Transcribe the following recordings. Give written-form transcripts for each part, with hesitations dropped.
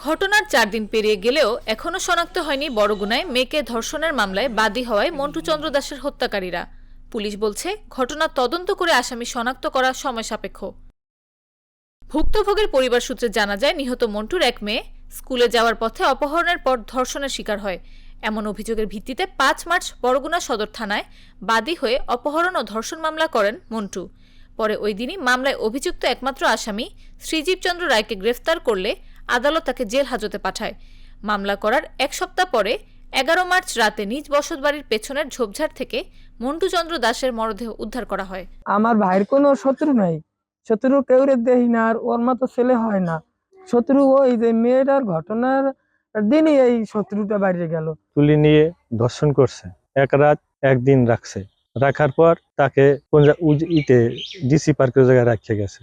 ঘটনার 4 দিন পেরিয়ে গেলেও এখনো শনাক্ত হয়নি বড়গুনায় মেয়েকে ধর্ষণের মামলায় বাদী হওয়ায় মন্টু চন্দ্র দাসের হত্যাকারীরা। পুলিশ বলছে, ঘটনা তদন্ত করে আসামি শনাক্ত করা সময় সাপেক্ষ। ভুক্তভোগীর পরিবার সূত্রে জানা যায়, নিহত মন্টুর এক মেয়ে স্কুলে যাওয়ার পথে অপহরণের পর ধর্ষণের শিকার হয়। এমন অভিযোগের ভিত্তিতে 5 মার্চ বরগুনা সদর থানায় বাদী হয়ে অপহরণ ও ধর্ষণ মামলা করেন মন্টু। পরে ওই দিনই মামলায় অভিযুক্ত একমাত্র আসামি শ্রীজীব চন্দ্র রায়কে গ্রেফতার করলে আদালত তাকে জেল হাজতে পাঠায়। মামলা করার 1 সপ্তাহ পরে 11 মার্চ রাতে নিজ বসতবাড়ির পেছনের ঝোপঝাড় থেকে মন্টু চন্দ্র দাসের মরদেহ উদ্ধার করা হয়। আমার ভাইয়ের কোনো শত্রু নাই, শত্রু কেউ দেই না, আর ওর মতো ছেলে হয় না। শত্রু ওই যে মেয়েটার ঘটনার দিনই এই শত্রুটা বাইরে গেল। তুলি নিয়ে ধর্ষণ করছে, 1 রাত 1 দিন রাখছে, রাখার পর তাকে ডিসি পার্কের জায়গায় রাখতে গেছে।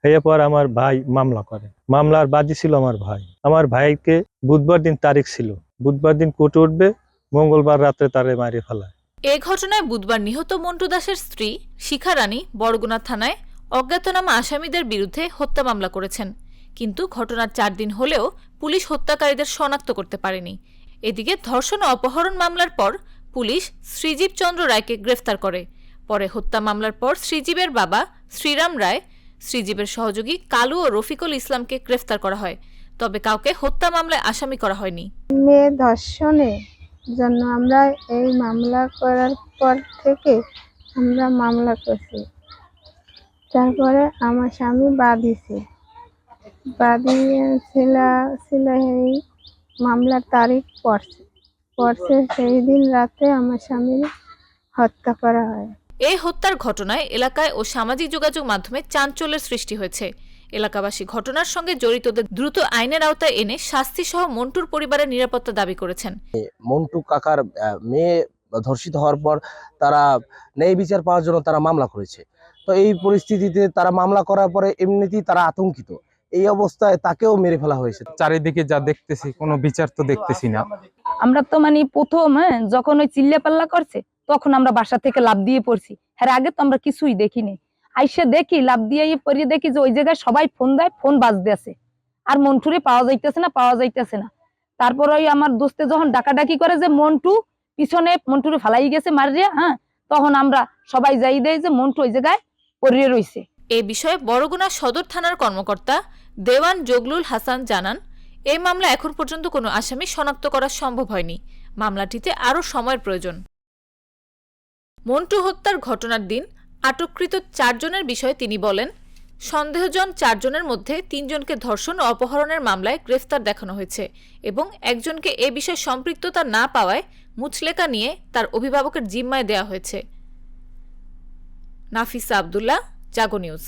এরপর আমার ভাই মামলা করে, মামলার বাদী ছিল আমার ভাই। আমার ভাইকে বুধবার দিন তারিখ ছিল, বুধবার দিন কোর্টে উঠবে, মঙ্গলবার রাত্রে তারে মারিয়ে ফেলায়। এ ঘটনায় বুধবার নিহত মন্টু দাসের স্ত্রী শিখা রানী বরগুনা থানায় অজ্ঞাতনামা আসামিদের বিরুদ্ধে হত্যা মামলা করেছেন। কিন্তু ঘটনার 4 দিন হলেও পুলিশ হত্যাকারীদের শনাক্ত করতে পারেনি। এদিকে ধর্ষণ ও অপহরণ মামলার পর পুলিশ শ্রীজীব চন্দ্র রায়কে গ্রেফতার করে। পরে হত্যা মামলার পর শ্রীজীবের বাবা শ্রীরাম রায়, শ্রীজীবের সহযোগী কালু ও রফিকুল ইসলামকে গ্রেফতার করা হয়। তবে কাউকে হত্যা মামলায় আসামি করা হয়নি। মেয়ে ধর্ষণের জন্য আমরা এই মামলা করার পর থেকে আমরা মামলা করছি। তারপরে আমার স্বামী বাদী ছিল এই মামলার তারিখ পড়ছে সেই দিন রাতে আমার স্বামীর হত্যা করা হয়। এই হত্যার ঘটনায় এলাকায় ও সামাজিক যোগাযোগ মাধ্যমে চাঞ্চল্যের সৃষ্টি হয়েছে। এলাকাবাসী ঘটনার সঙ্গে জড়িতদের দ্রুত আইনের আওতায় এনে শাস্তি সহ মন্টুর পরিবারের নিরাপত্তা দাবি করেছেন। মন্টু কাকার মেয়ে ধর্ষিত হওয়ার পর তারা ন্যায় বিচার পাওয়ার জন্য তারা মামলা করেছে। তো এই পরিস্থিতিতে তারা মামলা করার পরে এমনিতেই তারা আতঙ্কিত। এই অবস্থায় তাকেও মেরে ফেলা হয়েছে। চারিদিকে যা দেখতেছি, কোনো বিচার তো দেখতেছি না। আমরা তো প্রথম যখন ওই চিল্লা পাল্লা করছে তখন আমরা বাসা থেকে লাফ দিয়ে পড়ছি। এর আগে তো আমরা কিছুই দেখিনি। আইসা দেখি লাফ দিয়ে পড়িয়ে দেখি যে ওই জায়গায় সবাই ফোন দেয়, ফোন বাজতে আছে, আর মন্টুরে পাওয়া যাইতেছে না। তারপর ওই আমার দোস্তে যখন ডাকাডাকি করে যে মন্টু পিছনে মন্টুরে ফালাই গেছে মারিয়া, তখন আমরা সবাই যাই দেয় যে মন্টু ওই জায়গায় পড়িয়ে রয়েছে। এ বিষয়ে বরগুনা সদর থানার কর্মকর্তা দেওয়ান জগলুল হাসান জানান, এই মামলা এখন পর্যন্ত কোনো আসামি শনাক্ত করা সম্ভব হয়নি। মামলাটিতে আরও সময়ের প্রয়োজন। মন্টু হত্যার ঘটনার দিন আটককৃত 4 জনের বিষয়ে তিনি বলেন, সন্দেহজন 4 জনের মধ্যে 3 জনকে ধর্ষণ ও অপহরণের মামলায় গ্রেফতার দেখানো হয়েছে এবং একজনকে এ বিষয়ে সম্পৃক্ততা না পাওয়ায় মুচলেকা নিয়ে তার অভিভাবকের জিম্মায় দেওয়া হয়েছে। নাফিসা আব্দুল্লাহ, জাগো নিউজ।